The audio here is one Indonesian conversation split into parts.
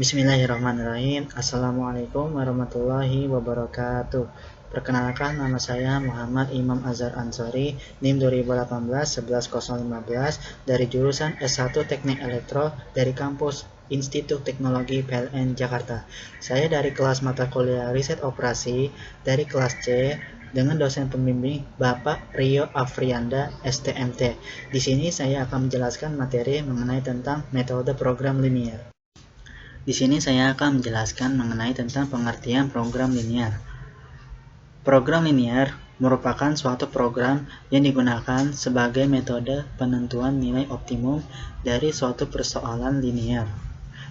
Bismillahirrahmanirrahim. Assalamualaikum warahmatullahi wabarakatuh. Perkenalkan, nama saya Muhammad Imam Azhar Ansori, NIM 2018-11015 dari jurusan S1 Teknik Elektro dari kampus Institut Teknologi PLN Jakarta. Saya dari kelas mata kuliah Riset Operasi dari kelas C dengan dosen pembimbing Bapak Rio Afrianda STMT. Di sini saya akan menjelaskan materi mengenai tentang metode program linier. Di sini saya akan menjelaskan mengenai tentang pengertian program linier. Program linier merupakan suatu program yang digunakan sebagai metode penentuan nilai optimum dari suatu persoalan linier.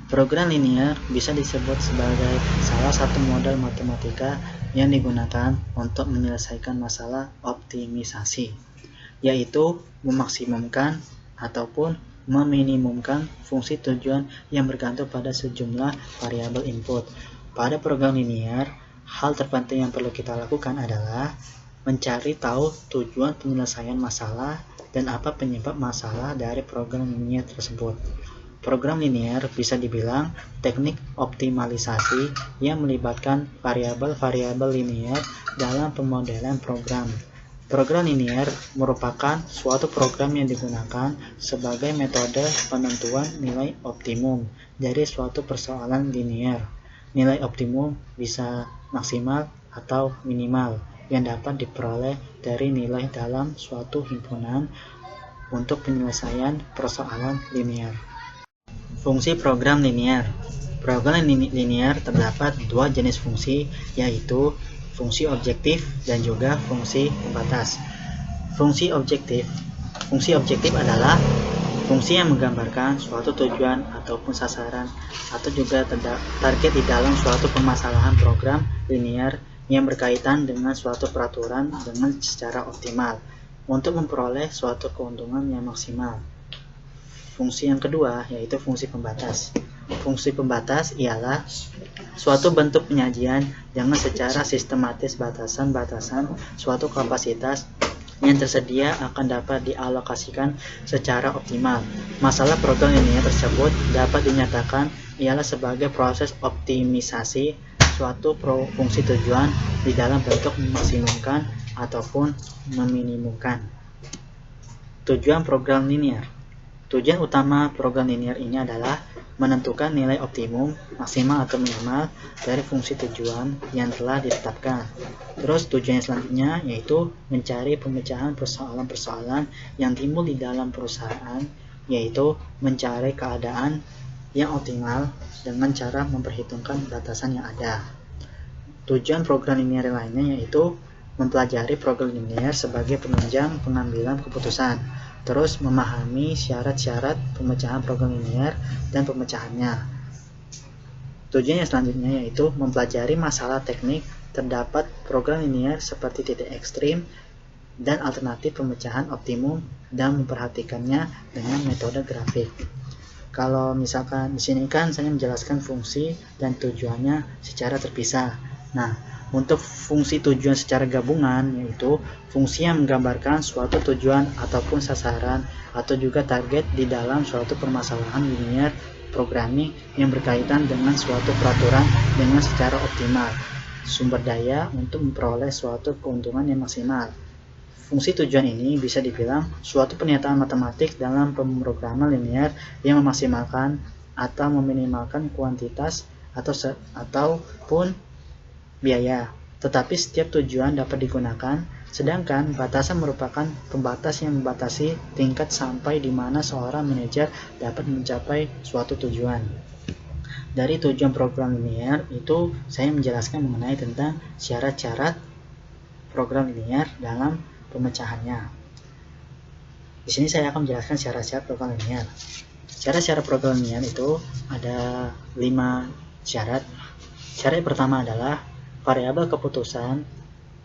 Program linier bisa disebut sebagai salah satu model matematika yang digunakan untuk menyelesaikan masalah optimisasi, yaitu memaksimumkan ataupun meminimumkan fungsi tujuan yang bergantung pada sejumlah variabel input. Pada program linier, hal terpenting yang perlu kita lakukan adalah mencari tahu tujuan penyelesaian masalah dan apa penyebab masalah dari program linier tersebut. Program linier bisa dibilang teknik optimalisasi yang melibatkan variabel-variabel linier dalam pemodelan program. Program linier merupakan suatu program yang digunakan sebagai metode penentuan nilai optimum dari suatu persoalan linier. Nilai optimum bisa maksimal atau minimal yang dapat diperoleh dari nilai dalam suatu himpunan untuk penyelesaian persoalan linier. Fungsi program linier. Program linier terdapat dua jenis fungsi, yaitu fungsi objektif dan juga fungsi pembatas. Fungsi objektif adalah fungsi yang menggambarkan suatu tujuan ataupun sasaran atau juga target di dalam suatu permasalahan program linier yang berkaitan dengan suatu peraturan dengan secara optimal untuk memperoleh suatu keuntungan yang maksimal. Fungsi yang kedua yaitu fungsi pembatas. Fungsi pembatas ialah suatu bentuk penyajian dengan secara sistematis batasan-batasan suatu kapasitas yang tersedia akan dapat dialokasikan secara optimal. Masalah program linier tersebut dapat dinyatakan ialah sebagai proses optimisasi suatu fungsi tujuan di dalam bentuk memaksimumkan ataupun meminimumkan. Tujuan program linier. Tujuan utama program linier ini adalah menentukan nilai optimum, maksimal atau minimal dari fungsi tujuan yang telah ditetapkan. Terus tujuan selanjutnya yaitu mencari pemecahan persoalan-persoalan yang timbul di dalam perusahaan, yaitu mencari keadaan yang optimal dengan cara memperhitungkan batasan yang ada. Tujuan program linier lainnya yaitu mempelajari program linier sebagai penunjang pengambilan keputusan, terus memahami syarat-syarat pemecahan program linier dan pemecahannya. Tujuan yang selanjutnya yaitu mempelajari masalah teknik terdapat program linier seperti titik ekstrim dan alternatif pemecahan optimum dan memperhatikannya dengan metode grafik. Kalau misalkan di sini kan saya menjelaskan fungsi dan tujuannya secara terpisah. Nah, untuk fungsi tujuan secara gabungan yaitu fungsi yang menggambarkan suatu tujuan ataupun sasaran atau juga target di dalam suatu permasalahan linier programming yang berkaitan dengan suatu peraturan dengan secara optimal, sumber daya untuk memperoleh suatu keuntungan yang maksimal. Fungsi tujuan ini bisa dibilang suatu pernyataan matematik dalam pemrograman linier yang memaksimalkan atau meminimalkan kuantitas ataupun biaya, tetapi setiap tujuan dapat digunakan, sedangkan batasan merupakan pembatas yang membatasi tingkat sampai di mana seorang manajer dapat mencapai suatu tujuan. Dari tujuan program linier itu saya menjelaskan mengenai tentang syarat-syarat program linier dalam pemecahannya. Di sini saya akan menjelaskan syarat-syarat program linier. Syarat-syarat program linier itu ada 5 syarat. Syarat pertama adalah variabel keputusan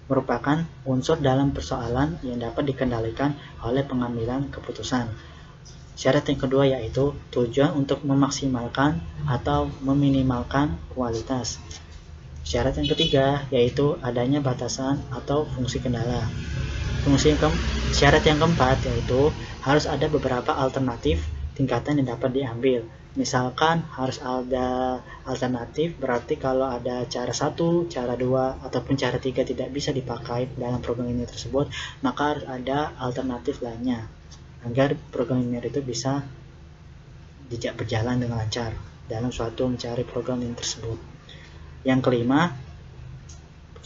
merupakan unsur dalam persoalan yang dapat dikendalikan oleh pengambilan keputusan. Syarat yang kedua yaitu tujuan untuk memaksimalkan atau meminimalkan kualitas. Syarat yang ketiga yaitu adanya batasan atau fungsi kendala. Syarat yang keempat yaitu harus ada beberapa alternatif tingkatan yang dapat diambil. Misalkan harus ada alternatif, berarti kalau ada cara 1, cara 2, ataupun cara 3 tidak bisa dipakai dalam program linear tersebut, maka harus ada alternatif lainnya agar program linear itu bisa berjalan dengan lancar dalam suatu mencari program linear tersebut. Yang kelima,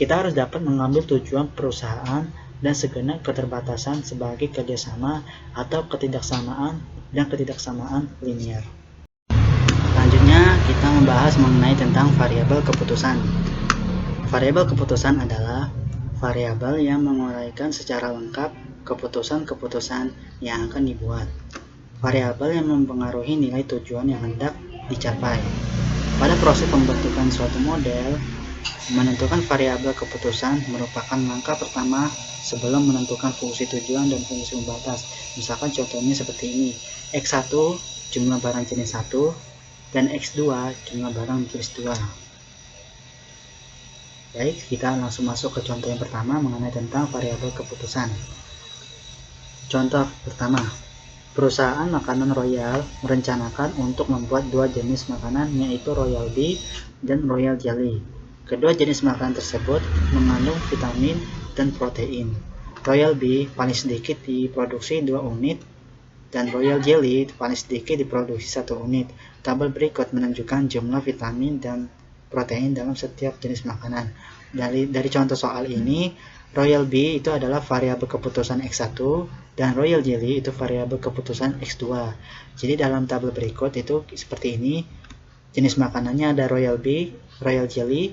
kita harus dapat mengambil tujuan perusahaan dan segenap keterbatasan sebagai kerjasama atau ketidaksamaan linear. Selanjutnya kita membahas mengenai tentang variabel keputusan. Variabel keputusan adalah variabel yang menguraikan secara lengkap keputusan-keputusan yang akan dibuat. Variabel yang mempengaruhi nilai tujuan yang hendak dicapai. Pada proses pembentukan suatu model, menentukan variabel keputusan merupakan langkah pertama sebelum menentukan fungsi tujuan dan fungsi pembatas. Misalkan contohnya seperti ini, X1 jumlah barang jenis 1 dan X2 jumlah barang jenis 2. Baik, kita langsung masuk ke contoh yang pertama mengenai tentang variabel keputusan. Contoh pertama, perusahaan makanan Royal merencanakan untuk membuat 2 jenis makanan, yaitu Royal Bee dan Royal Jelly. Kedua jenis makanan tersebut mengandung vitamin dan protein. Royal Bee paling sedikit diproduksi 2 unit dan Royal Jelly paling sedikit diproduksi 1 unit. Tabel berikut menunjukkan jumlah vitamin dan protein dalam setiap jenis makanan. Dari contoh soal ini, Royal Bee itu adalah variabel keputusan X1 dan Royal Jelly itu variabel keputusan X2. Jadi dalam tabel berikut itu seperti ini. Jenis makanannya ada Royal Bee, Royal Jelly,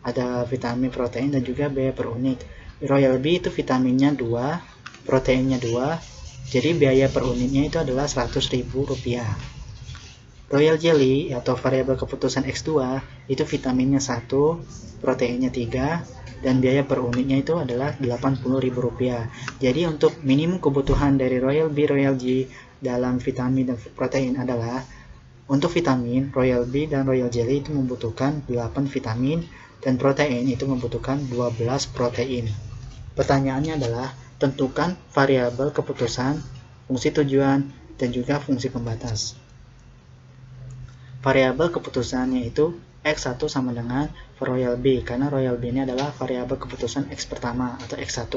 ada vitamin, protein, dan juga biaya per unit. Royal Bee itu vitaminnya 2, proteinnya 2, jadi biaya per unitnya itu adalah Rp100.000. Royal Jelly atau variabel keputusan X2 itu vitaminnya 1, proteinnya 3, dan biaya per unitnya itu adalah Rp80.000. Jadi untuk minimum kebutuhan dari Royal Bee, Royal Jelly dalam vitamin dan protein adalah, untuk vitamin, Royal Bee dan Royal Jelly itu membutuhkan 8 vitamin dan protein itu membutuhkan 12 protein. Pertanyaannya adalah, tentukan variabel keputusan, fungsi tujuan, dan juga fungsi pembatas. Variabel keputusan yaitu X1 sama dengan Royal Bee, karena Royal Bee ini adalah variabel keputusan X pertama atau X1.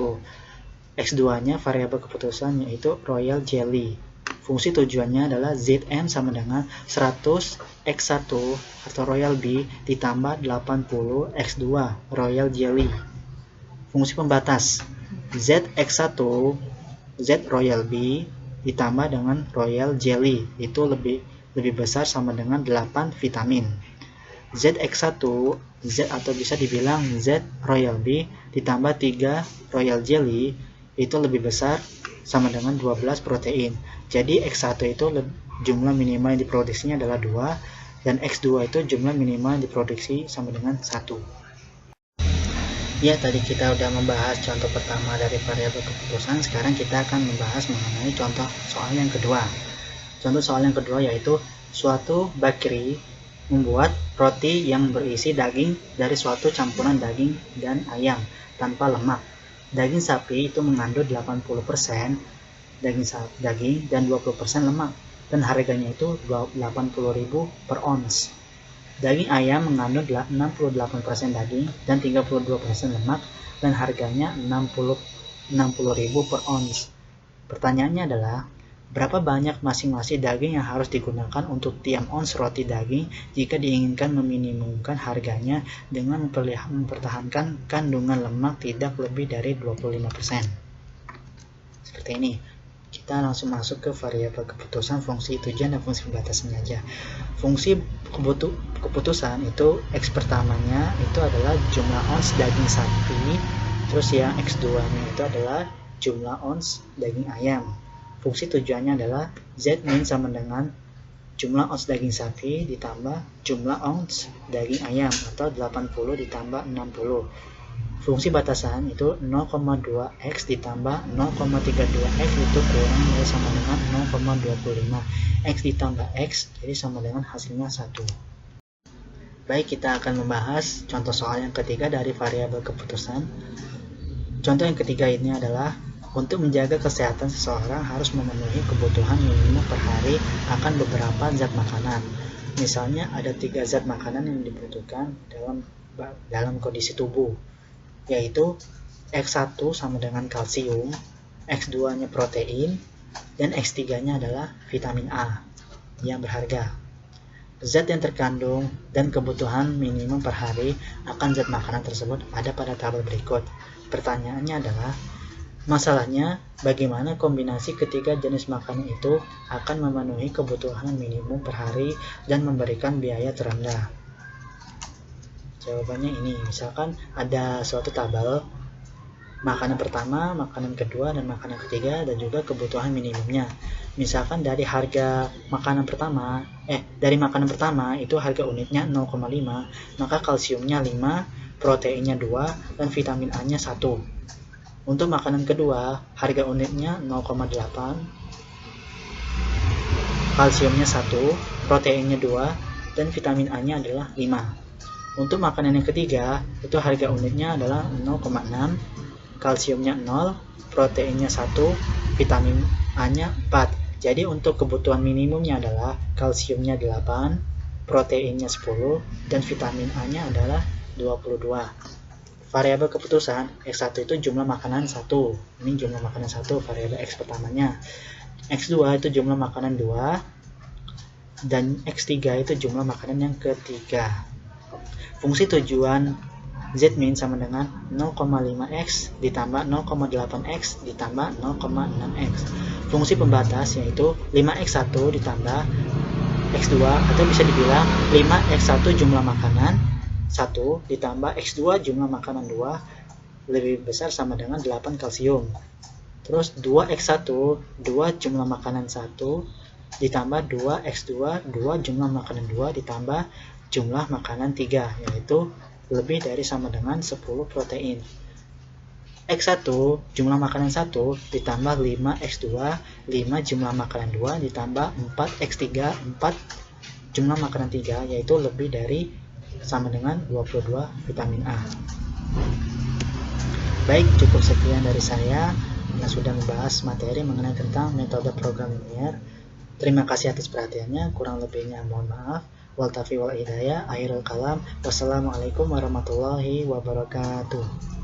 X2-nya variabel keputusan yaitu Royal Jelly. Fungsi tujuannya adalah Zn sama dengan 100 X1 atau Royal Bee ditambah 80 X2 Royal Jelly. Fungsi pembatas Zx1 Z Royal Bee ditambah dengan Royal Jelly itu lebih besar sama dengan 8 vitamin. Zx1 Z atau bisa dibilang Z Royal Bee ditambah 3 Royal Jelly itu lebih besar sama dengan 12 protein. Jadi X1 itu jumlah minimal yang diproduksinya adalah 2 dan X2 itu jumlah minimal yang diproduksi sama dengan 1. Ya, tadi kita udah membahas contoh pertama dari variabel keputusan. Sekarang kita akan membahas mengenai contoh soal yang kedua. Contoh soal yang kedua yaitu suatu bakery membuat roti yang berisi daging dari suatu campuran daging dan ayam tanpa lemak. Daging sapi itu mengandung 80% daging dan 20% lemak dan harganya itu Rp80.000 per ons. Daging ayam mengandung 68% daging dan 32% lemak dan harganya Rp60.000 per ons. Pertanyaannya adalah, berapa banyak masing-masing daging yang harus digunakan untuk tiap ons roti daging jika diinginkan meminimumkan harganya dengan mempertahankan kandungan lemak tidak lebih dari 25%. Seperti ini. Kita langsung masuk ke variabel keputusan, fungsi tujuan, dan fungsi pembatasan aja. Fungsi keputusan itu X pertamanya itu adalah jumlah ons daging sapi, terus yang X2 nya itu adalah jumlah ons daging ayam. Fungsi tujuannya adalah Z min sama dengan jumlah ons daging sapi ditambah jumlah ons daging ayam atau 80 ditambah 60. Fungsi batasan itu 0,2x ditambah 0,32x itu kurang dari sama dengan 0,25. X ditambah x jadi sama dengan hasilnya 1. Baik, kita akan membahas contoh soal yang ketiga dari variabel keputusan. Contoh yang ketiga ini adalah Untuk menjaga kesehatan seseorang harus memenuhi kebutuhan minimum per hari akan beberapa zat makanan. Misalnya ada 3 zat makanan yang dibutuhkan dalam kondisi tubuh, yaitu X1 sama dengan kalsium, X2-nya protein, dan X3-nya adalah vitamin A yang berharga. Zat yang terkandung dan kebutuhan minimum per hari akan zat makanan tersebut ada pada tabel berikut. Pertanyaannya adalah, masalahnya bagaimana kombinasi ketiga jenis makanan itu akan memenuhi kebutuhan minimum per hari dan memberikan biaya terendah? Jawabannya ini, misalkan ada suatu tabel, makanan pertama, makanan kedua, dan makanan ketiga, dan juga kebutuhan minimumnya. Misalkan dari makanan pertama itu harga unitnya 0,5, maka kalsiumnya 5, proteinnya 2, dan vitamin A-nya 1. Untuk makanan kedua, harga unitnya 0,8, kalsiumnya 1, proteinnya 2, dan vitamin A-nya adalah 5. Untuk makanan yang ketiga, itu harga unitnya adalah 0,6, kalsiumnya 0, proteinnya 1, vitamin A-nya 4. Jadi untuk kebutuhan minimumnya adalah kalsiumnya 8, proteinnya 10, dan vitamin A-nya adalah 22. Variabel keputusan, X1 itu jumlah makanan 1. Ini jumlah makanan 1, variabel X pertamanya. X2 itu jumlah makanan 2. Dan X3 itu jumlah makanan yang ketiga. Fungsi tujuan Z-min sama dengan 0,5x ditambah 0,8x ditambah 0,6x. Fungsi pembatas yaitu 5x1 ditambah x2, atau bisa dibilang 5x1 jumlah makanan 1 ditambah x2 jumlah makanan 2 lebih besar sama dengan 8 kalsium. Terus 2x1 2 jumlah makanan 1 ditambah 2x2 2 jumlah makanan 2 ditambah jumlah makanan 3, yaitu lebih dari sama dengan 10 protein. X1 jumlah makanan 1 ditambah 5x2 5 jumlah makanan 2 ditambah 4x3 4 jumlah makanan 3, yaitu lebih dari sama dengan 22 vitamin A. Baik, cukup sekian dari saya yang sudah membahas materi mengenai tentang metode program linear. Terima kasih atas perhatiannya, kurang lebihnya mohon maaf. Wal taufiq wal hidayah, akhirul kalam. Wassalamualaikum warahmatullahi wabarakatuh.